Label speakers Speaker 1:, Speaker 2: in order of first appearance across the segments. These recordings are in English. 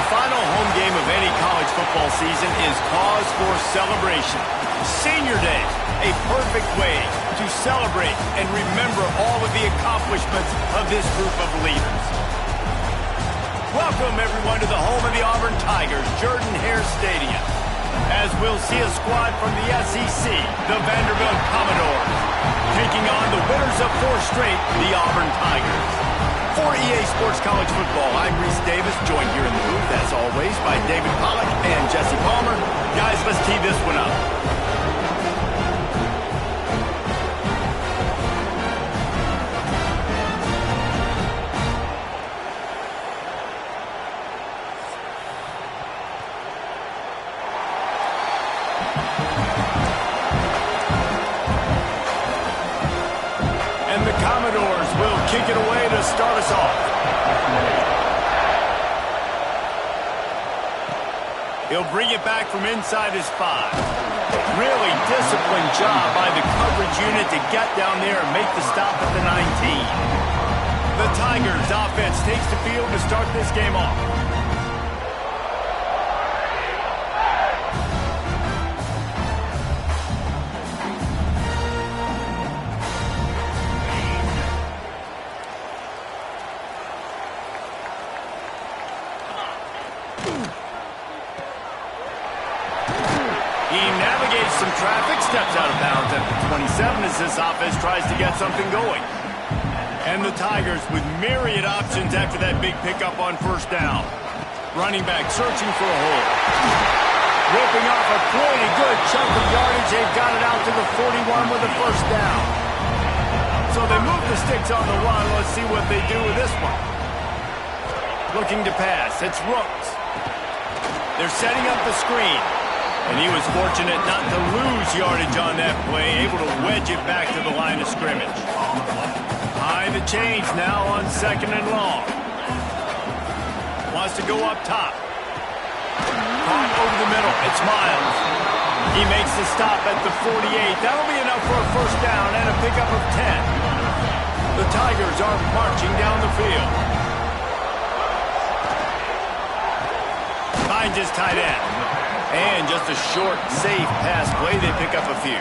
Speaker 1: The final home game of any college football season is cause for celebration. Senior Day, a perfect way to celebrate and remember all of the accomplishments of this group of leaders. Welcome, everyone, to the home of the Auburn Tigers, Jordan-Hare Stadium, as we'll see a squad from the SEC, the Vanderbilt Commodores, taking on the winners of 4 straight, the Auburn Tigers. For EA Sports College Football, I'm Reese Davis, joined here in the booth, as always, by David Pollack and Jesse Palmer. Guys, let's tee this one up. And the Commodores will kick it away to start us off. He'll bring it back from inside his 5. Really disciplined job by the coverage unit to get down there and make the stop at the 19. The Tigers offense takes the field to start this game off. He navigates some traffic, steps out of bounds at the 27 as this offense tries to get something going. And the Tigers with myriad options after that big pickup on first down. Running back searching for a hole. Ripping off a pretty good chunk of yardage. They've got it out to the 41 with a first down. So they move the sticks on the run. Let's see what they do with this one. Looking to pass. It's Rooks. They're setting up the screen. And he was fortunate not to lose yardage on that play, able to wedge it back to the line of scrimmage. High the chains now on 2nd and long. Wants to go up top. Caught over the middle. It's Miles. He makes the stop at the 48. That'll be enough for a first down and a pickup of 10. The Tigers are marching down the field. Finds his tight end. And just a short, safe pass play, they pick up a few.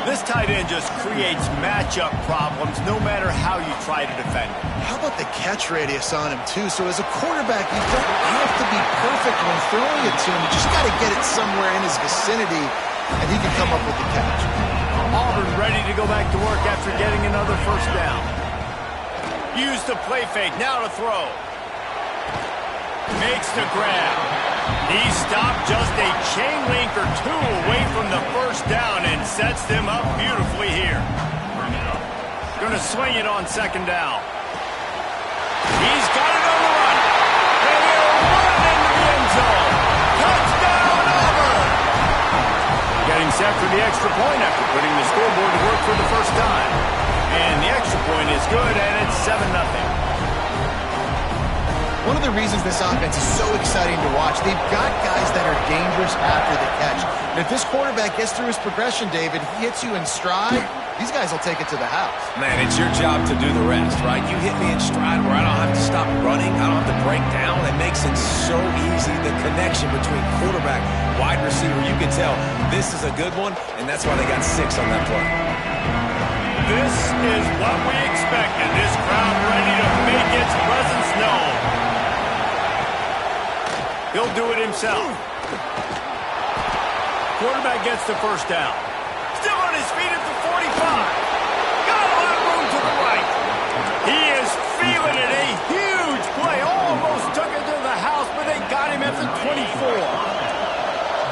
Speaker 1: This tight end just creates matchup problems no matter how you try to defend him.
Speaker 2: How about the catch radius on him, too? So as a quarterback, you don't have to be perfect when throwing it to him. You just got to get it somewhere in his vicinity, and he can come up with the catch.
Speaker 1: Auburn ready to go back to work after getting another first down. Use the play fake, now to throw. Makes the grab. He stopped just a chain link or 2 away from the first down and sets them up beautifully here. Going to swing it on 2nd down. He's got it on the run. And he'll run into the end zone. Touchdown, Auburn! Getting set for the extra point after putting the scoreboard to work for the first time. And the extra point is good, and it's 7-0.
Speaker 2: One of the reasons this offense is so exciting to watch, they've got guys that are dangerous after the catch. And if this quarterback gets through his progression, David, he hits you in stride, these guys will take it to the house.
Speaker 3: Man, it's your job to do the rest, right? You hit me in stride where I don't have to stop running, I don't have to break down. It makes it so easy, the connection between quarterback, wide receiver. You can tell this is a good one, and that's why they got 6 on that play.
Speaker 1: This is what we expected. This crowd ready to make its presence known. He'll do it himself. Quarterback gets the first down. Still on his feet at the 45. Got a lot of room to the right. He is feeling it. A huge play. Almost took it to the house, but they got him at the 24.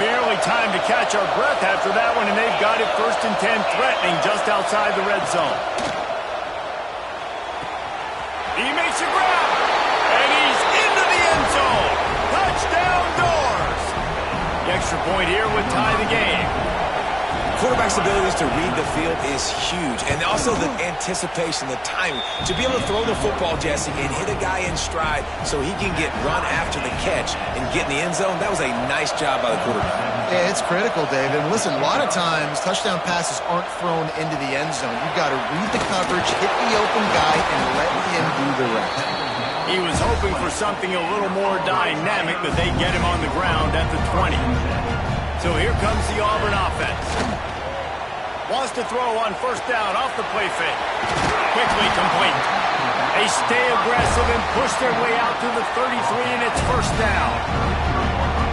Speaker 1: Barely time to catch our breath after that one, and they've got it 1st and 10, threatening just outside the red zone. He makes a grab, and he's into the end zone. Touchdown, Doors! The extra point here would tie the game.
Speaker 3: Quarterback's abilities to read the field is huge, and also the anticipation, the timing. To be able to throw the football, Jesse, and hit a guy in stride so he can get run after the catch and get in the end zone, that was a nice job by the quarterback.
Speaker 2: Yeah, it's critical, David. And listen, a lot of times touchdown passes aren't thrown into the end zone. You've got to read the coverage, hit the open guy, and let him do the rest.
Speaker 1: He was hoping for something a little more dynamic, but they get him on the ground at the 20. So here comes the Auburn offense. Wants to throw on first down off the play fake. Quickly complete. They stay aggressive and push their way out to the 33, and it's first down.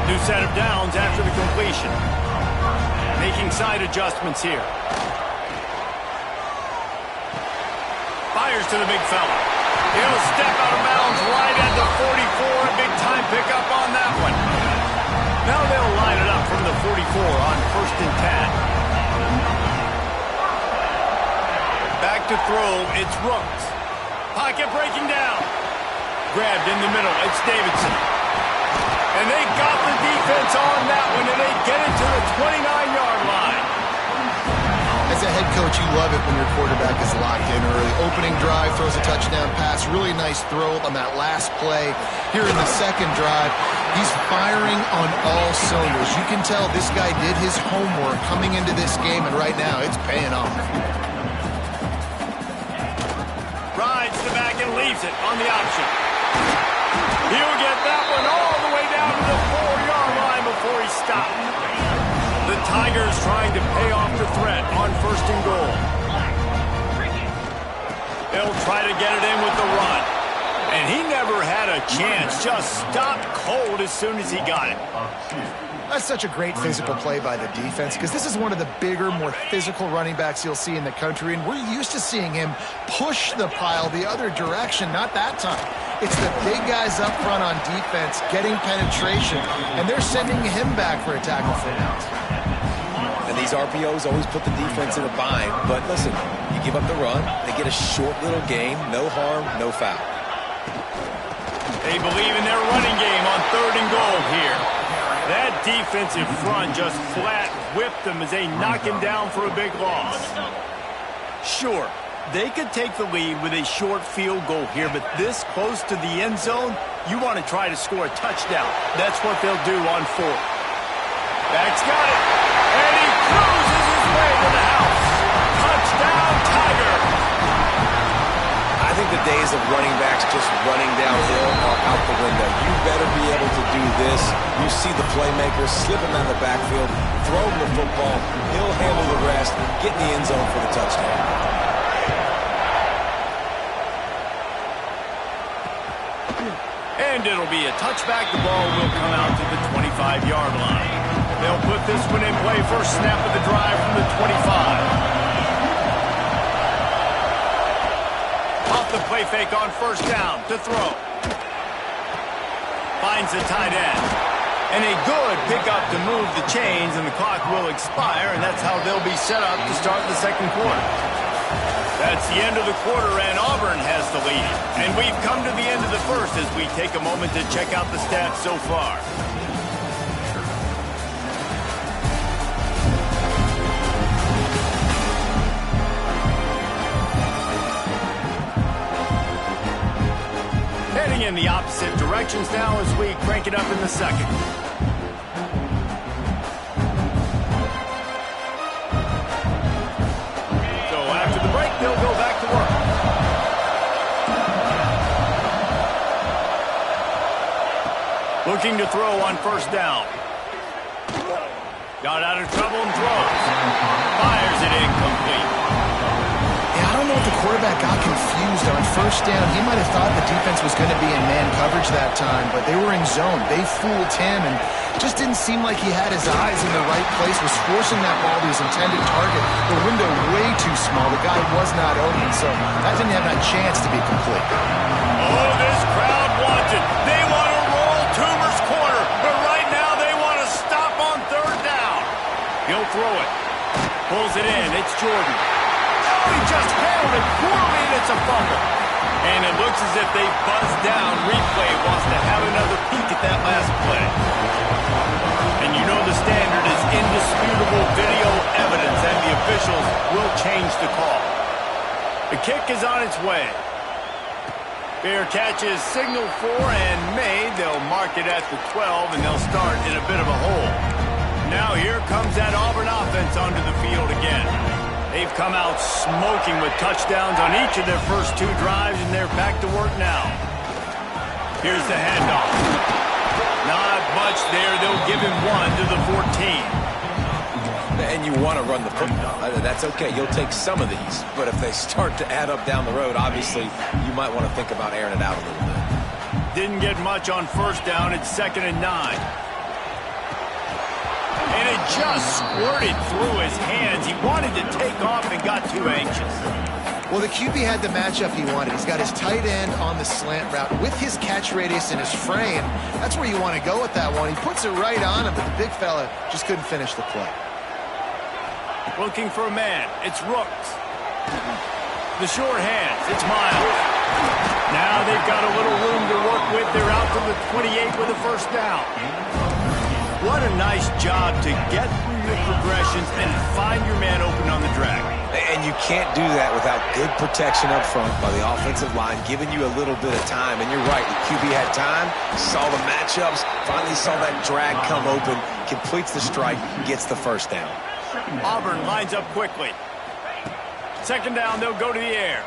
Speaker 1: New set of downs after the completion. Making side adjustments here. Fires to the big fella. He'll step out of bounds right at the 44. A big time pickup on that one. Now they'll line it up from the 44 on first and 10. Back to throw, it's Rooks. Pocket breaking down. Grabbed in the middle, it's Davidson. And they got the defense on that one, and they get it to the 29-yard line.
Speaker 2: As a head coach, you love it when your quarterback is locked in early. Opening drive, throws a touchdown pass. Really nice throw on that last play. Here in the second drive, he's firing on all cylinders. You can tell this guy did his homework coming into this game, and right now it's paying off.
Speaker 1: Rides the back and leaves it on the option. He'll get that one all the way down to the 4-yard line before he stopped. The Tigers trying to pay off the threat on first and goal. They'll try to get it in with the run. And he never had a chance. Just stopped cold as soon as he got it.
Speaker 2: That's such a great physical play by the defense because this is one of the bigger, more physical running backs you'll see in the country, and we're used to seeing him push the pile the other direction. Not that time. It's the big guys up front on defense getting penetration, and they're sending him back for a tackle for loss.
Speaker 3: And these RPOs always put the defense in a bind, but listen, you give up the run, they get a short little gain, no harm, no foul.
Speaker 1: They believe in their running game on third and goal here. That defensive front just flat whipped them as they knock him down for a big loss. Sure, they could take the lead with a short field goal here, but this close to the end zone, you want to try to score a touchdown. That's what they'll do on fourth. Back's got it, and he cruises his way to the house. Touchdown, Tiger!
Speaker 3: I think the days of running backs just running downhill are out the window. You better be able to do this. You see the playmaker slipping down the backfield, throw him the football, he'll handle the rest, get in the end zone for the touchdown.
Speaker 1: And it'll be a touchback. The ball will come out to the 25-yard line. They'll put this one in play. First snap of the drive from the 25. Off the play fake on first down to throw. Finds the tight end. And a good pickup to move the chains, and the clock will expire, and that's how they'll be set up to start the second quarter. That's the end of the quarter, and Auburn has the lead. And we've come to the end of the first as we take a moment to check out the stats so far. Heading in the opposite directions now as we crank it up in the second. So after the break, they'll go back to work. Looking to throw on first down. Got out of trouble and throws. Fires it incomplete.
Speaker 2: Yeah, I don't know if the quarterback got confused on first down. He might have thought the defense was going to be in man coverage that time, but they were in zone. They fooled him and just didn't seem like he had his eyes in the right place, was forcing that ball to his intended target. The window way too small. The guy was not open, so that didn't have that chance to be complete.
Speaker 1: Oh, this crowd wants it. They want to roll Toomer's corner, but right now they want to stop on third down. He'll throw it. Pulls it in. It's Jordan. Oh, he just handled it poorly, and it's a fumble. And it looks as if they buzzed down. Replay wants to have another peek at that last play. And you know the standard is indisputable video evidence, and the officials will change the call. The kick is on its way. Fair catch is signaled for and made. They'll mark it at the 12, and they'll start in a bit of a hole. Now here comes that Auburn offense onto the field again. They've come out smoking with touchdowns on each of their first two drives, and they're back to work now. Here's the handoff. Not much there. They'll give him 1 to the 14.
Speaker 3: And you want to run the football. That's okay. You'll take some of these. But if they start to add up down the road, obviously, you might want to think about airing it out a little bit.
Speaker 1: Didn't get much on first down. It's 2nd and 9. And it just squirted through his hands. He wanted to take off and got too anxious.
Speaker 2: Well, the QB had the matchup he wanted. He's got his tight end on the slant route with his catch radius and his frame. That's where you want to go with that one. He puts it right on him, but the big fella just couldn't finish the play.
Speaker 1: Looking for a man. It's Rooks. The short hands. It's Miles. Now they've got a little room to work with. They're out to the 28 with a first down. What a nice job to get through your progressions and find your man open on the drag.
Speaker 3: And you can't do that without good protection up front by the offensive line, giving you a little bit of time. And you're right, the QB had time, saw the matchups, finally saw that drag come open, completes the strike, gets the first down.
Speaker 1: Auburn lines up quickly. 2nd down, they'll go to the air.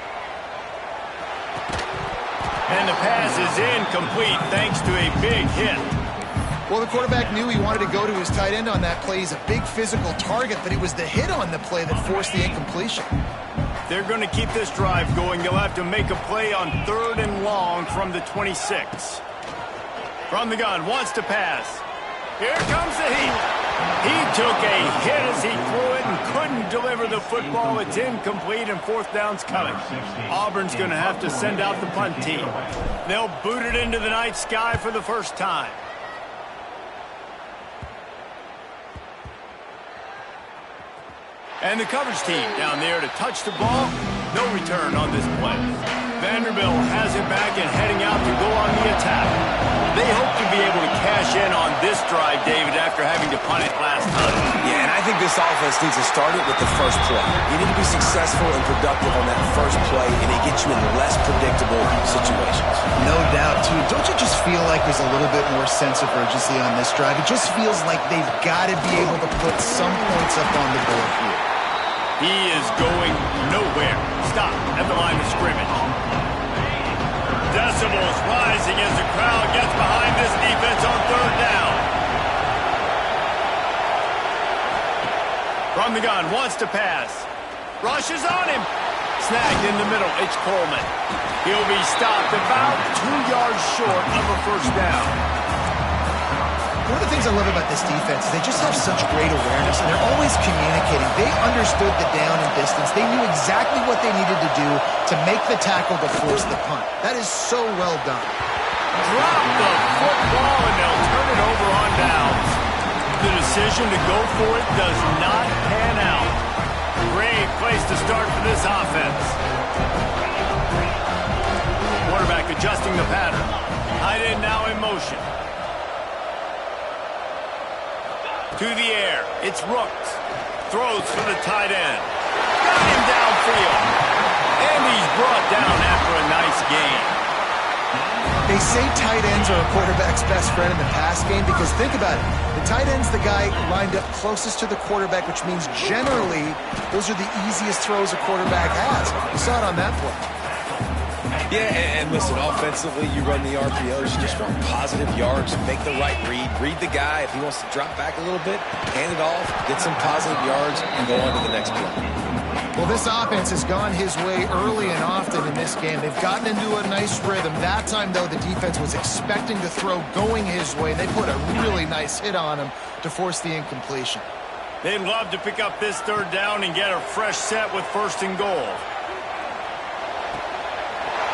Speaker 1: And the pass is incomplete thanks to a big hit.
Speaker 2: Well, the quarterback knew he wanted to go to his tight end on that play. He's a big physical target, but it was the hit on the play that forced the incompletion.
Speaker 1: They're going to keep this drive going. They'll have to make a play on 3rd and long from the 26. From the gun, wants to pass. Here comes the heat. He took a hit as he threw it and couldn't deliver the football. It's incomplete and 4th down's coming. Auburn's going to have to send out the punt team. They'll boot it into the night sky for the first time. And the coverage team down there to touch the ball. No return on this play. Vanderbilt has it back and heading out to go on the attack. They hope to be able to cash in on this drive, David, after having to punt it last time.
Speaker 3: Yeah, and I think this offense needs to start it with the first play. You need to be successful and productive on that first play, and it gets you in less predictable situations.
Speaker 2: No doubt, too. Don't you just feel like there's a little bit more sense of urgency on this drive? It just feels like they've got to be able to put some points up on the board here.
Speaker 1: He is going nowhere. Stop at the line of scrimmage. Decibels rising as the crowd gets behind this defense on 3rd down. From the gun, wants to pass. Rushes on him. Snagged in the middle. It's Coleman. He'll be stopped about 2 yards short of a first down.
Speaker 2: One of the things I love about this defense is they just have such great awareness, and they're always communicating. They understood the down and distance. They knew exactly what they needed to do to make the tackle to force the punt. That is so well done.
Speaker 1: Drop the football, and they'll turn it over on downs. The decision to go for it does not pan out. Great place to start for this offense. Quarterback adjusting the pattern. Tight end now in motion. To the air, it's Rooks. Throws for the tight end. Got him downfield. And he's brought down after a nice gain.
Speaker 2: They say tight ends are a quarterback's best friend in the pass game because think about it. The tight end's the guy lined up closest to the quarterback, which means generally those are the easiest throws a quarterback has. You saw it on that play.
Speaker 3: Yeah, and listen, offensively, you run the RPOs, you just run positive yards, make the right read the guy. If he wants to drop back a little bit, hand it off, get some positive yards, and go on to the next play.
Speaker 2: Well, this offense has gone his way early and often in this game. They've gotten into a nice rhythm. That time, though, the defense was expecting the throw going his way. They put a really nice hit on him to force the incompletion.
Speaker 1: They'd love to pick up this 3rd down and get a fresh set with 1st and goal.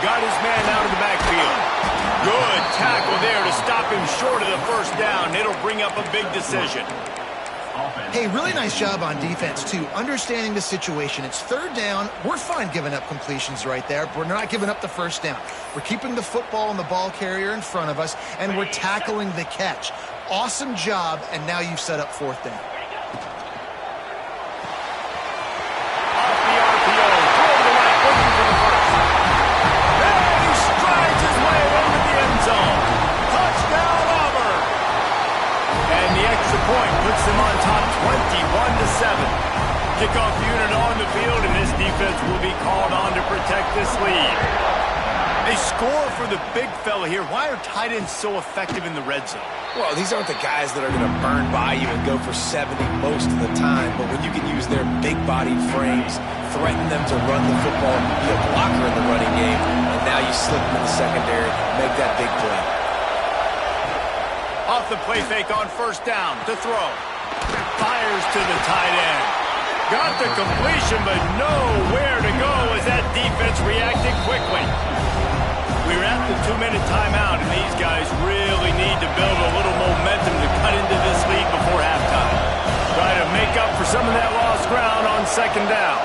Speaker 1: Got his man out of the backfield. Good tackle there to stop him short of the first down. It'll bring up a big decision.
Speaker 2: Hey, really nice job on defense, too. Understanding the situation. It's 3rd down. We're fine giving up completions right there. We're not giving up the first down. We're keeping the football and the ball carrier in front of us, and we're tackling the catch. Awesome job, and now you've set up 4th down.
Speaker 1: Point puts them on top 21-7. Kickoff unit on the field, and this defense will be called on to protect this lead. They score for the big fella here. Why are tight ends so effective in the red zone?
Speaker 3: Well, these aren't the guys that are going to burn by you and go for 70 most of the time, but when you can use their big-bodied frames, threaten them to run the football, be a blocker in the running game, and now you slip them in the secondary, make that big play.
Speaker 1: Off the play fake on first down to throw. Fires to the tight end. Got the completion, but nowhere to go as that defense reacted quickly. We're at the 2-minute timeout, and these guys really need to build a little momentum to cut into this lead before halftime. Try to make up for some of that lost ground on second down.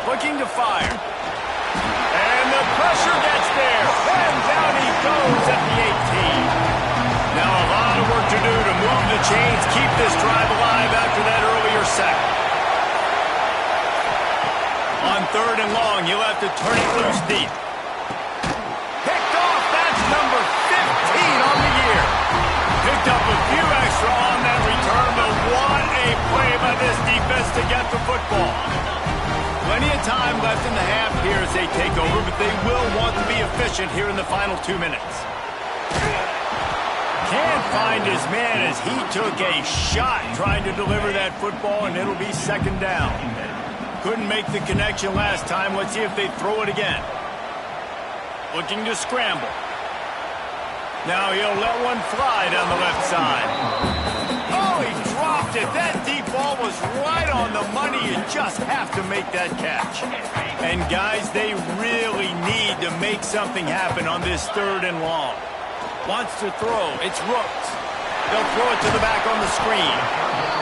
Speaker 1: Looking to fire. And the pressure gets there. And down he goes at the 18. Now a lot of work to do to move the chains, keep this drive alive after that earlier sack. On third and long, he'll have to turn it loose deep. Picked off, that's number 15 on the year. Picked up a few extra on that return, but what a play by this defense to get the football. Plenty of time left in the half here as they take over, but they will want to be efficient here in the final 2 minutes. Can't find his man as he took a shot trying to deliver that football, and it'll be second down. Couldn't make the connection last time. Let's see if they throw it again. Looking to scramble. Now he'll let one fly down the left side. Oh, he dropped it. That deep ball was right on the money. You just have to make that catch. And guys, they really need to make something happen on this third and long. Wants to throw. It's Rooks. They'll throw it to the back on the screen.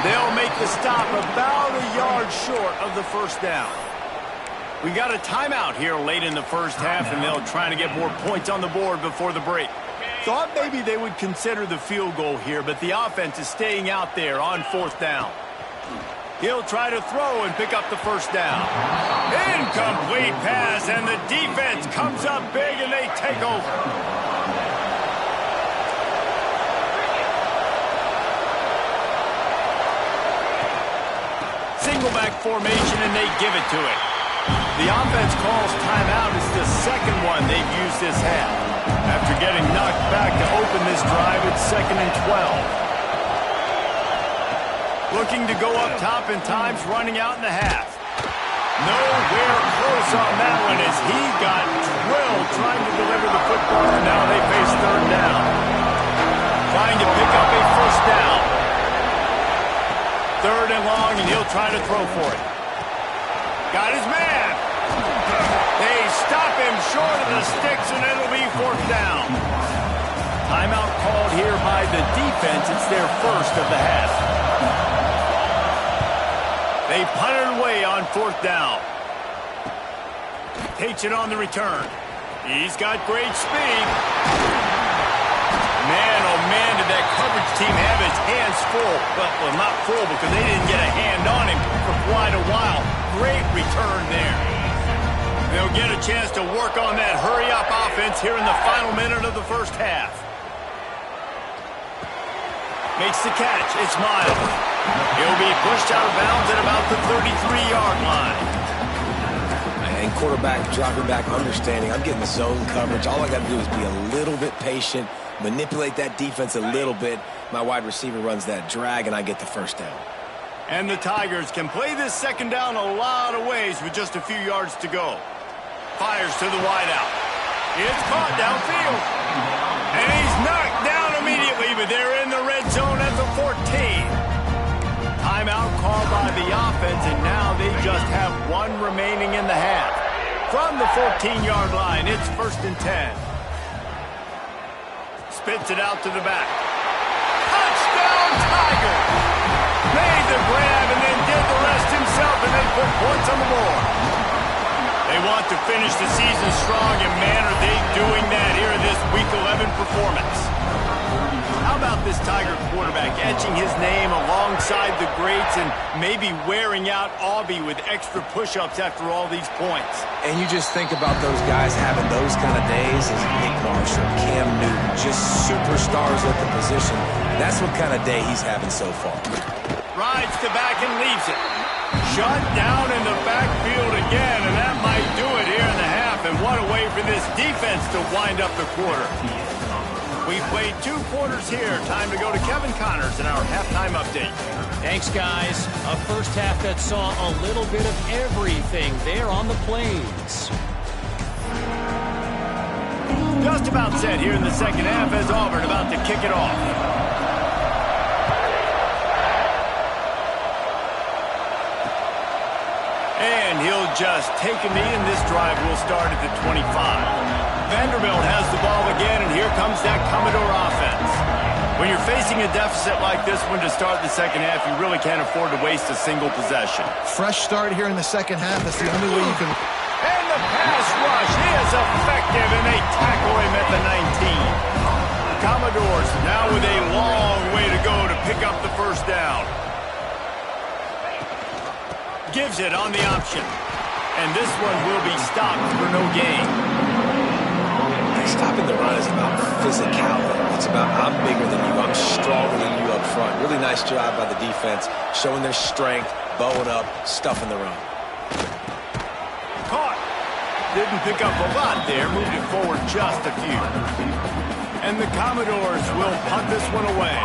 Speaker 1: They'll make the stop about a yard short of the first down. We got a timeout here late in the first half, and they'll try to get more points on the board before the break. Thought maybe they would consider the field goal here, but the offense is staying out there on fourth down. He'll try to throw and pick up the first down. Incomplete pass, and the defense comes up big, and they take over. Single back formation, and they give it to it. The offense calls timeout. It's the second one they've used this half. After getting knocked back to open this drive, it's 2nd and 12. Looking to go up top, and time's running out in the half. Nowhere close on that one as he got drilled trying to deliver the football, and now they face third down. Trying to pick up a first down. Third and long, and he'll try to throw for it. Got his man. They stop him short of the sticks, and it'll be fourth down. Timeout called here by the defense. It's their first of the half. They punt it away on fourth down. Takes it on the return. He's got great speed. Man, oh man, did that coverage team have his hands full. Well, not full because they didn't get a hand on him for quite a while. Great return there. They'll get a chance to work on that hurry-up offense here in the final minute of the first half. Makes the catch. It's Miles. He'll be pushed out of bounds at about the 33-yard line.
Speaker 3: And quarterback dropping back, understanding. I'm getting the zone coverage. All I got to do is be a little bit patient, manipulate that defense a little bit. My wide receiver runs that drag, and I get the first down.
Speaker 1: And the Tigers can play this second down a lot of ways with just a few yards to go. Fires to the wideout. It's caught downfield. And he's knocked down immediately, but they're in the red zone at the 14. Timeout called by the offense, and now they just have one remaining in the half. From the 14-yard line, it's 1st and 10. Spits it out to the back. Touchdown, Tigers! Made the grab and then did the rest himself and then put points on the board. They want to finish the season strong, and man, are they doing that here in this Week 11 performance. How about this Tiger quarterback etching his name alongside the greats and maybe wearing out Aubie with extra push-ups after all these points?
Speaker 3: And you just think about those guys having those kind of days as Nick Marshall, Cam Newton, just superstars at the position. That's what kind of day he's having so far.
Speaker 1: Rides to back and leaves it. Shut down in the backfield again, and that might do it here in the half and what a way for this defense to wind up the quarter. We played 2 quarters here. Time to go to Kevin Connors in our halftime update.
Speaker 4: Thanks, guys. A first half that saw a little bit of everything there on the Plains.
Speaker 1: Just about set here in the second half as Auburn about to kick it off. And he'll just take a knee, and this drive will start at the 25. Vanderbilt has the ball again, and here comes that Commodore offense. When you're facing a deficit like this one to start the second half, you really can't afford to waste a single possession.
Speaker 2: Fresh start here in the second half. That's the only way you can...
Speaker 1: And the pass rush is effective, and they tackle him at the 19. Commodores now with a long way to go to pick up the first down. Gives it on the option. And this one will be stopped for no gain.
Speaker 3: Stopping the run is about physicality. It's about I'm bigger than you. I'm stronger than you up front. Really nice job by the defense, showing their strength, bowing up, stuffing the run.
Speaker 1: Caught. Didn't pick up a lot there. Moved it forward just a few. And the Commodores will punt this one away.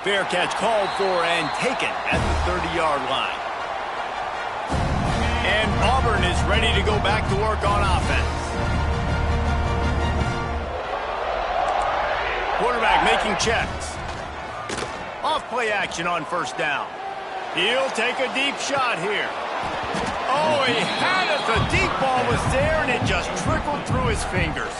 Speaker 1: Fair catch called for and taken at the 30-yard line. And Auburn is ready to go back to work on offense. Quarterback making checks. Off play action on first down. He'll take a deep shot here. Oh, he had it. The deep ball was there, and it just trickled through his fingers.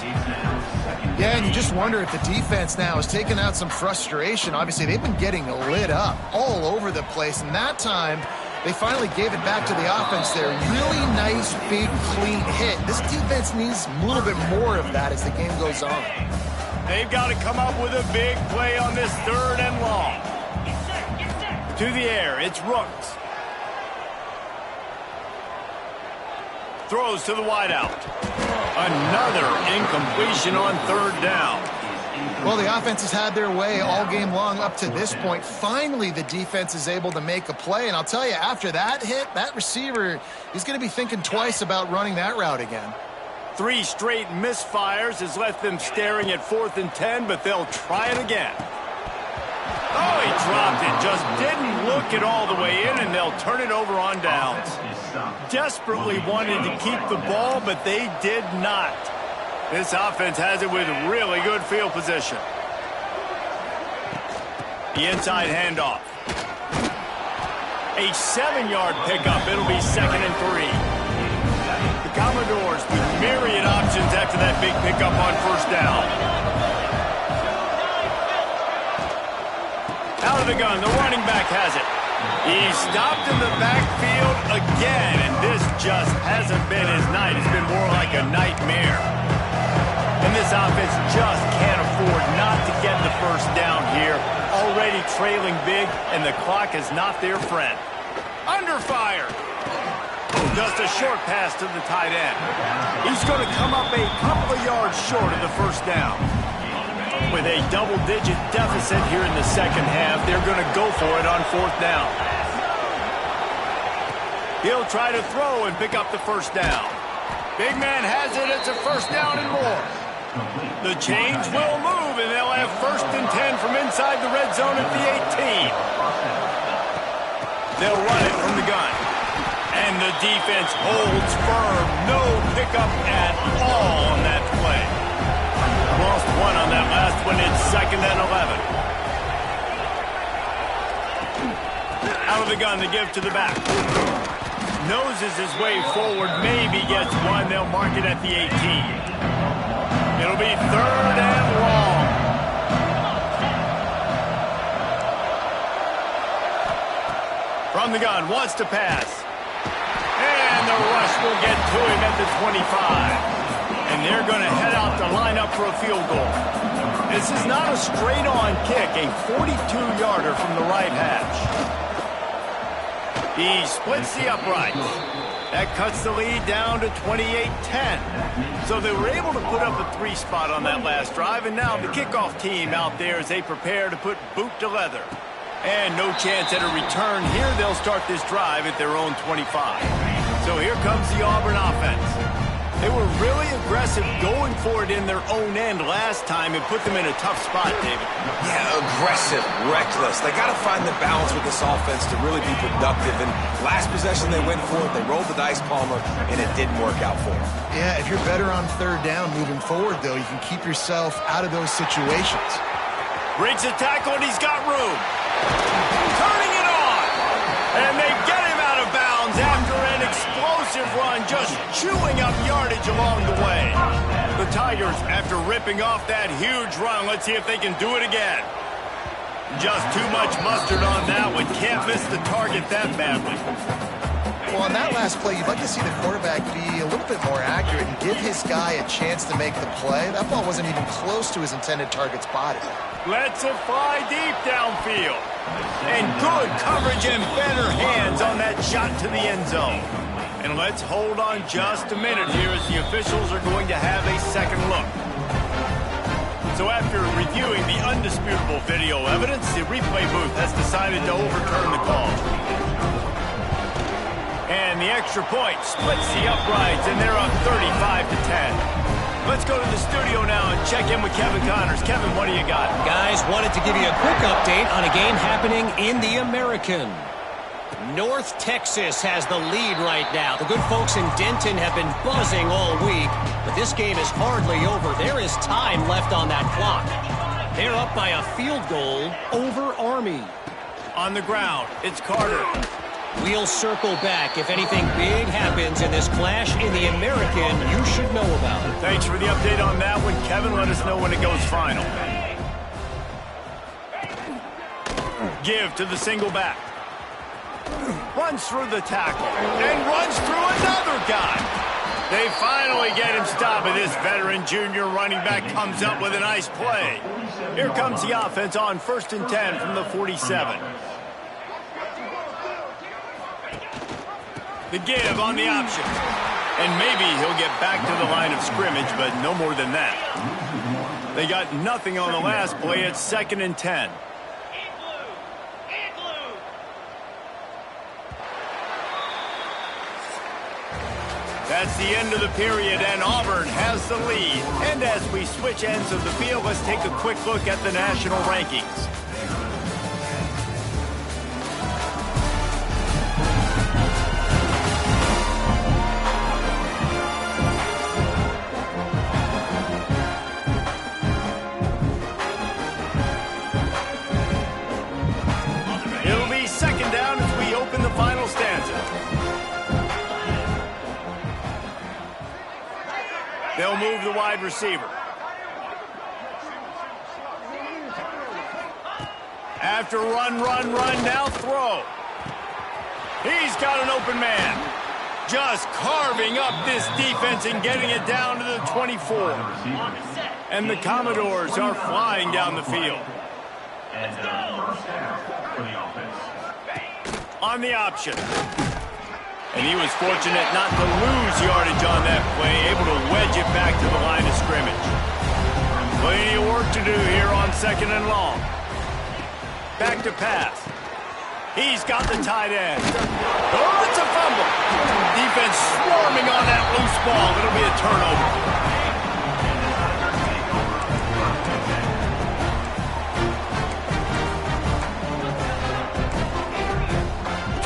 Speaker 2: Yeah, and you just wonder if the defense now is taking out some frustration. Obviously, they've been getting lit up all over the place, and that time they finally gave it back to the offense there. Really nice, big, clean hit. This defense needs a little bit more of that as the game goes on.
Speaker 1: They've got to come up with a big play on this 3rd and long. To the air, it's Rooks. Throws to the wideout. Another incompletion on 3rd down.
Speaker 2: Well, the offense has had their way all game long up to this point. Finally, the defense is able to make a play. And I'll tell you, after that hit, that receiver is going to be thinking twice about running that route again.
Speaker 1: 3 straight misfires has left them staring at 4th and 10, but they'll try it again. Oh, he dropped it. Just didn't look it all the way in, and they'll turn it over on downs. Desperately wanted to keep the ball, but they did not. This offense has it with really good field position. The inside handoff. A 7-yard pickup. It'll be 2nd and 3. The Commodores with myriad options after that big pickup on first down. Out of the gun, the running back has it. He stopped in the backfield again, and this just hasn't been his night. It's been more like a nightmare. And this offense just can't afford not to get the first down here. Already trailing big, and the clock is not their friend. Under fire. Just a short pass to the tight end. He's going to come up a couple of yards short of the first down. With a double-digit deficit here in the second half, they're going to go for it on 4th down. He'll try to throw and pick up the first down. Big man has it. It's a first down and more. The chains will move, and they'll have 1st and 10 from inside the red zone at the 18. They'll run it from the gun. And the defense holds firm. No pickup at all on that play. Lost 1 on that last one. It's 2nd and 11. Out of the gun to give to the back. Noses his way forward. Maybe gets 1. They'll mark it at the 18. It'll be 3rd and long. From the gun. Wants to pass. And the rush will get to him at the 25. And they're going to head out to line up for a field goal. This is not a straight-on kick, a 42-yarder from the right hash. He splits the uprights. That cuts the lead down to 28-10. So they were able to put up a 3 spot on that last drive, and now the kickoff team out there as they prepare to put boot to leather. And no chance at a return here. They'll start this drive at their own 25. So here comes the Auburn offense. They were really aggressive going for it in their own end last time and put them in a tough spot, David.
Speaker 3: Yeah, aggressive, reckless. They got to find the balance with this offense to really be productive. And last possession they went for it, they rolled the dice, Palmer, and it didn't work out for them.
Speaker 2: Yeah, if you're better on third down moving forward, though, you can keep yourself out of those situations.
Speaker 1: Breaks a tackle, and he's got room. Turning it on. And they get him out of bounds after an explosive run, just chewing up yardage along the way. The Tigers, after ripping off that huge run, let's see if they can do it again. Just too much mustard on that one. Can't miss the target that badly.
Speaker 2: Well, on that last play, you'd like to see the quarterback be a little bit more accurate and give his guy a chance to make the play. That ball wasn't even close to his intended target's body.
Speaker 1: Lets it fly deep downfield. And good coverage and better hands on that shot to the end zone. And let's hold on just a minute here as the officials are going to have a second look. So after reviewing the undisputable video evidence, the replay booth has decided to overturn the call. And the extra point splits the uprights, and they're up 35-10. Let's go to the studio now and check in with Kevin Connors. Kevin, what do you got?
Speaker 4: Guys, wanted to give you a quick update on a game happening in the American. North Texas has the lead right now. The good folks in Denton have been buzzing all week, but this game is hardly over. There is time left on that clock. They're up by a field goal over Army.
Speaker 1: On the ground, it's Carter.
Speaker 4: We'll circle back. If anything big happens in this clash in the American, you should know about it.
Speaker 1: Thanks for the update on that one, Kevin. Let us know when it goes final. Give to the single back. Runs through the tackle. And runs through another guy. They finally get him stopped, and this veteran junior running back comes up with a nice play. Here comes the offense on 1st and 10 from the 47. The give on the option. And maybe he'll get back to the line of scrimmage, but no more than that. They got nothing on the last play. It's 2nd and 10. That's the end of the period, and Auburn has the lead. And as we switch ends of the field, let's take a quick look at the national rankings. It'll be 2nd down as we open the final stanza. They'll move the wide receiver. After run, now throw. He's got an open man. Just carving up this defense and getting it down to the 24. And the Commodores are flying down the field. On the option. And he was fortunate not to lose yardage on that play, able to wedge it back to the line of scrimmage. Plenty of work to do here on 2nd and long. Back to pass. He's got the tight end. Oh, it's a fumble. Defense swarming on that loose ball. It'll be a turnover.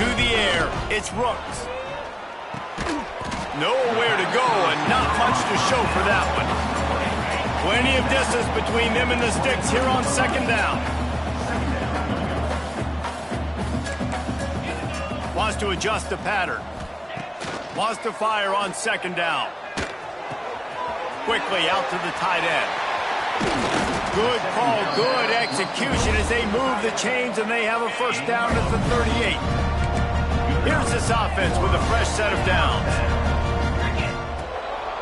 Speaker 1: To the air, it's Rooks. Nowhere to go and not much to show for that one. Plenty of distance between them and the sticks here on 2nd down. Wants to adjust the pattern. Wants to fire on 2nd down. Quickly out to the tight end. Good call, good execution as they move the chains and they have a 1st down at the 38. Here's this offense with a fresh set of downs.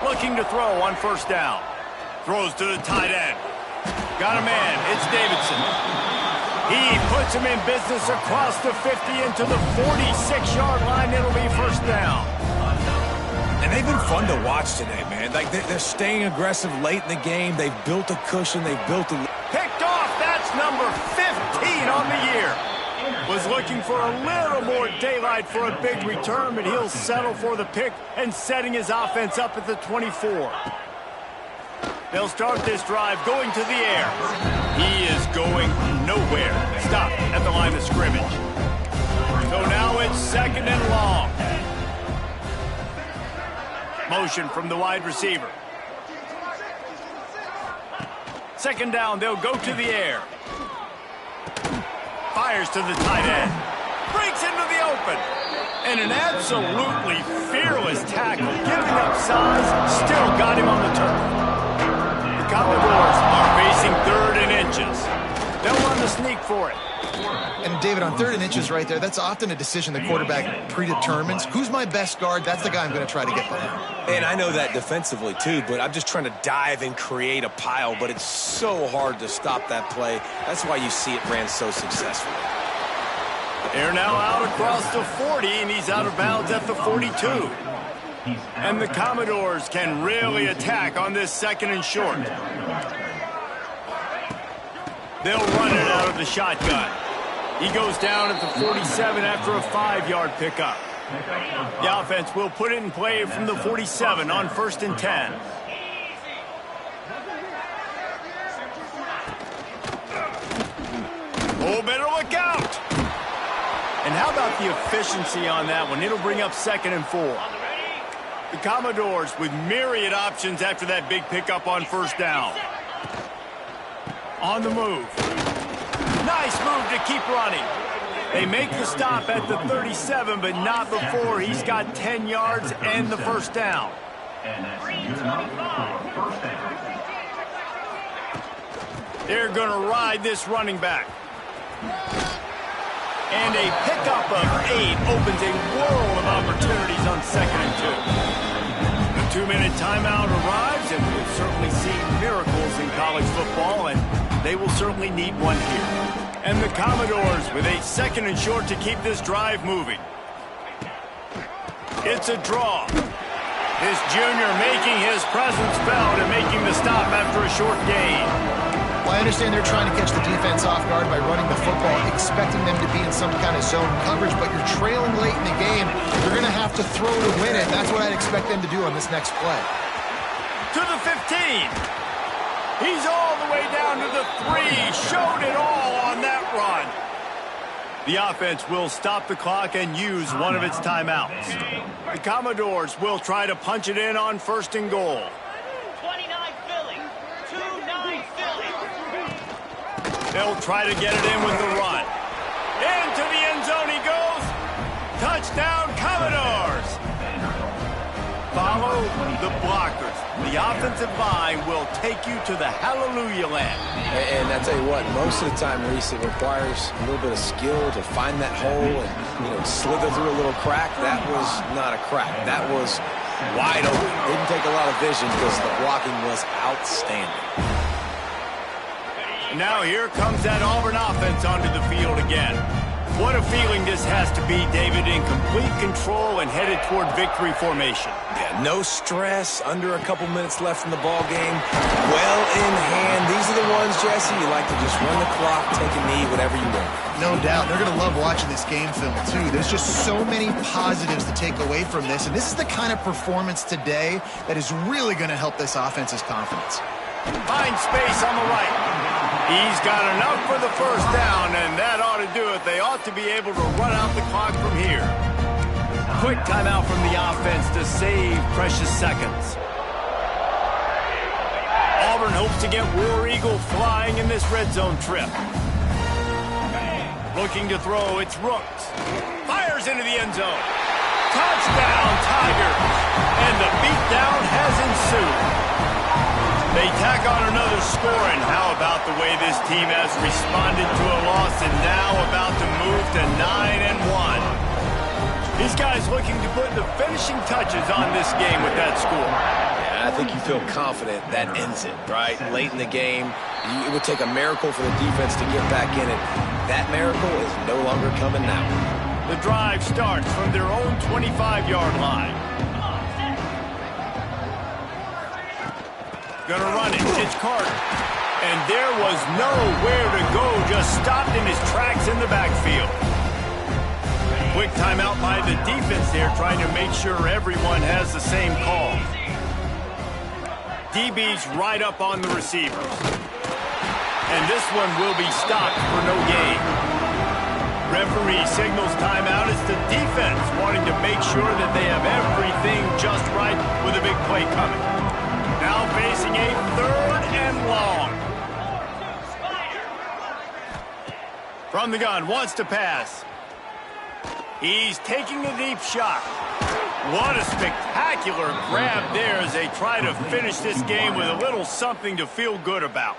Speaker 1: Looking to throw on 1st down. Throws to the tight end. Got a man. It's Davidson. He puts him in business across the 50 into the 46-yard line. It'll be 1st down.
Speaker 3: And they've been fun to watch today, man. Like they're staying aggressive late in the game. They've built a cushion. They've built a...
Speaker 1: Picked off. That's number 15 on the year. Was looking for a little more daylight for a big return, but he'll settle for the pick and setting his offense up at the 24. They'll start this drive going to the air. He is going nowhere. Stop at the line of scrimmage. So now it's 2nd and long. Motion from the wide receiver. 2nd down, they'll go to the air. Fires to the tight end. Breaks into the open. And an absolutely fearless tackle. Giving up size, still got him on the turf. The Commodores are facing 3rd and inches. They'll run the sneak for it.
Speaker 2: And David, on 3rd and inches right there, that's often a decision the quarterback predetermines. Who's my best guard? That's the guy I'm going to try to get behind.
Speaker 3: And I know that defensively too, but I'm just trying to dive and create a pile, but it's so hard to stop that play. That's why you see it ran so successfully.
Speaker 1: They're now out across the 40, and he's out of bounds at the 42. And the Commodores can really attack on this 2nd and short. They'll run it out of the shotgun. He goes down at the 47 after a 5-yard pickup. The offense will put it in play from the 47 on 1st and 10. Oh, better look out! And how about the efficiency on that one? It'll bring up 2nd and 4. The Commodores with myriad options after that big pickup on 1st down. On the move. Nice move to keep running. They make the stop at the 37, but not before he's got 10 yards and the 1st down. They're going to ride this running back. And a pickup of 8 opens a world of opportunities on 2nd and 2. The 2-minute timeout arrives, and we've certainly seen miracles in college football, and they will certainly need one here. And the Commodores with a 2nd and short to keep this drive moving. It's a draw. This junior making his presence felt and making the stop after a short gain.
Speaker 2: Well, I understand they're trying to catch the defense off guard by running the football, expecting them to be in some kind of zone coverage, but you're trailing late in the game. You're going to have to throw to win it. That's what I'd expect them to do on this next play.
Speaker 1: To the 15. He's all the way down to the 3. Showed it all on that run. The offense will stop the clock and use one of its timeouts. The Commodores will try to punch it in on 1st and goal.
Speaker 5: 29 Philly. 2-9 Philly.
Speaker 1: They'll try to get it in with the run. Into the end zone he goes. Touchdown, Commodores. Follow the blockers. The offensive line will take you to the hallelujah land.
Speaker 3: And I tell you what, most of the time, Reese, it requires a little bit of skill to find that hole and, slither through a little crack. That was not a crack. That was wide open. Didn't take a lot of vision because the blocking was outstanding.
Speaker 1: Now here comes that Auburn offense onto the field again. What a feeling this has to be, David, in complete control and headed toward victory formation.
Speaker 3: Yeah, no stress, under a couple minutes left in the ball game. Well in hand. These are the ones, Jesse, you like to just run the clock, take a knee, whatever you want.
Speaker 2: No doubt. They're going to love watching this game film, too. There's just so many positives to take away from this, and this is the kind of performance today that is really going to help this offense's confidence.
Speaker 1: Finds space on the right. He's got enough for the 1st down, and that ought to do it. They ought to be able to run out the clock from here. Quick timeout from the offense to save precious seconds. Auburn hopes to get War Eagle flying in this red zone trip. Looking to throw, it's Rooks. Fires into the end zone. Touchdown, Tigers. And the beatdown has ensued. They tack on another score, and how about the way this team has responded to a loss and now about to move to 9-1. These guys looking to put the finishing touches on this game with that score.
Speaker 3: Yeah, I think you feel confident that ends it, right? Late in the game, it would take a miracle for the defense to get back in it. That miracle is no longer coming now.
Speaker 1: The drive starts from their own 25-yard line. Gonna run it. It's Carter. And there was nowhere to go. Just stopped in his tracks in the backfield. Quick timeout by the defense here, trying to make sure everyone has the same call. DB's right up on the receivers. And this one will be stopped for no gain. Referee signals timeout as the defense wanting to make sure that they have everything just right with a big play coming. Now facing a 3rd and long. From the gun, wants to pass. He's taking a deep shot. What a spectacular grab there as they try to finish this game with a little something to feel good about.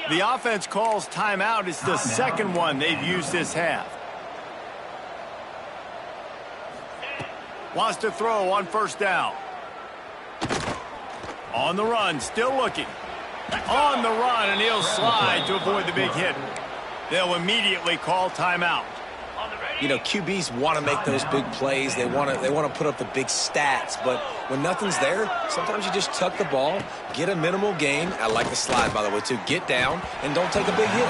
Speaker 1: The offense calls timeout. It's the second one they've used this half. Wants to throw on 1st down. On the run, still looking. On the run, and he'll slide to avoid the big hit. They'll immediately call timeout.
Speaker 3: You know, QBs want to make those big plays. They want to put up the big stats. But when nothing's there, sometimes you just tuck the ball, get a minimal gain. I like the slide, by the way, too. Get down and don't take a big hit.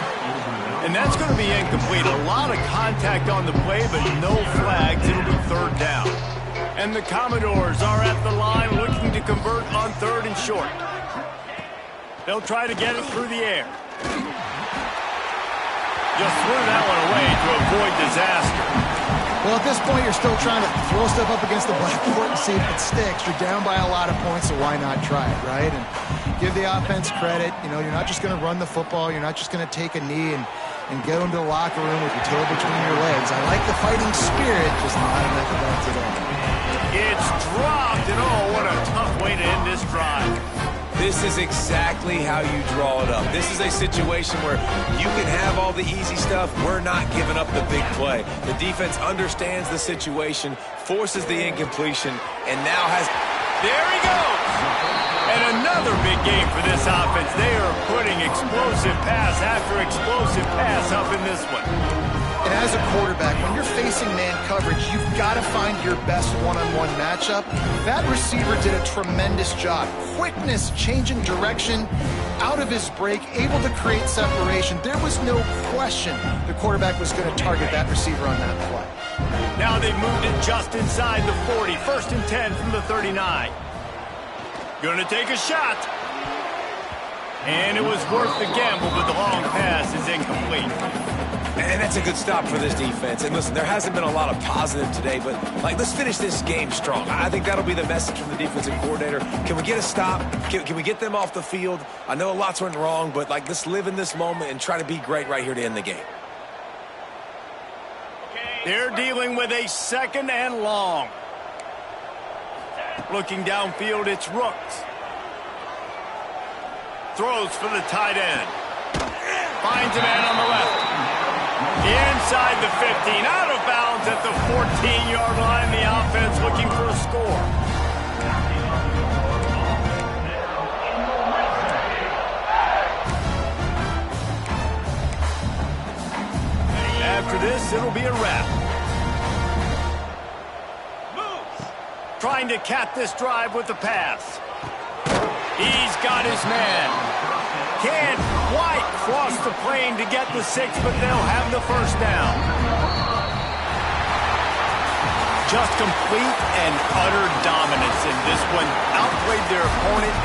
Speaker 1: And that's going to be incomplete. A lot of contact on the play, but no flags. It'll be 3rd down. And the Commodores are at the line looking to convert on 3rd and short. They'll try to get it through the air. Just threw that one away to avoid disaster.
Speaker 2: Well, at this point, you're still trying to throw stuff up against the blackboard and see if it sticks. You're down by a lot of points, so why not try it, right? And give the offense credit. You know, you're not just going to run the football. You're not just going to take a knee and go into the locker room with your tail between your legs. I like the fighting spirit, just not enough of that today.
Speaker 1: It's dropped, and oh, what a tough way to end this drive.
Speaker 3: This is exactly how you draw it up. This is a situation where you can have all the easy stuff. We're not giving up the big play. The defense understands the situation, forces the incompletion, and now has...
Speaker 1: There he goes! And another big game for this offense. They are putting explosive pass after explosive pass up in this one.
Speaker 2: And as a quarterback, when you're facing man coverage, you've got to find your best one-on-one matchup. That receiver did a tremendous job. Quickness, changing direction, out of his break, able to create separation. There was no question the quarterback was going to target that receiver on that play.
Speaker 1: Now they've moved it just inside the 40. 1st and 10 from the 39. Going to take a shot. And it was worth the gamble, but the long pass is incomplete.
Speaker 3: And that's a good stop for this defense. And listen, there hasn't been a lot of positive today, but let's finish this game strong. I think that'll be the message from the defensive coordinator. Can we get a stop? Can we get them off the field? I know lots went wrong, but let's live in this moment and try to be great right here to end the game.
Speaker 1: They're dealing with a 2nd and long. Looking downfield, it's Rooks. Throws for the tight end. Finds a man on the left. Inside the 15, out of bounds at the 14-yard line. The offense looking for a score. After this, it'll be a wrap. Trying to cap this drive with the pass. He's got his man. Can't quite cross the plane to get the 6, but they'll have the 1st down. Just complete and utter dominance in this one. Outplayed their opponent.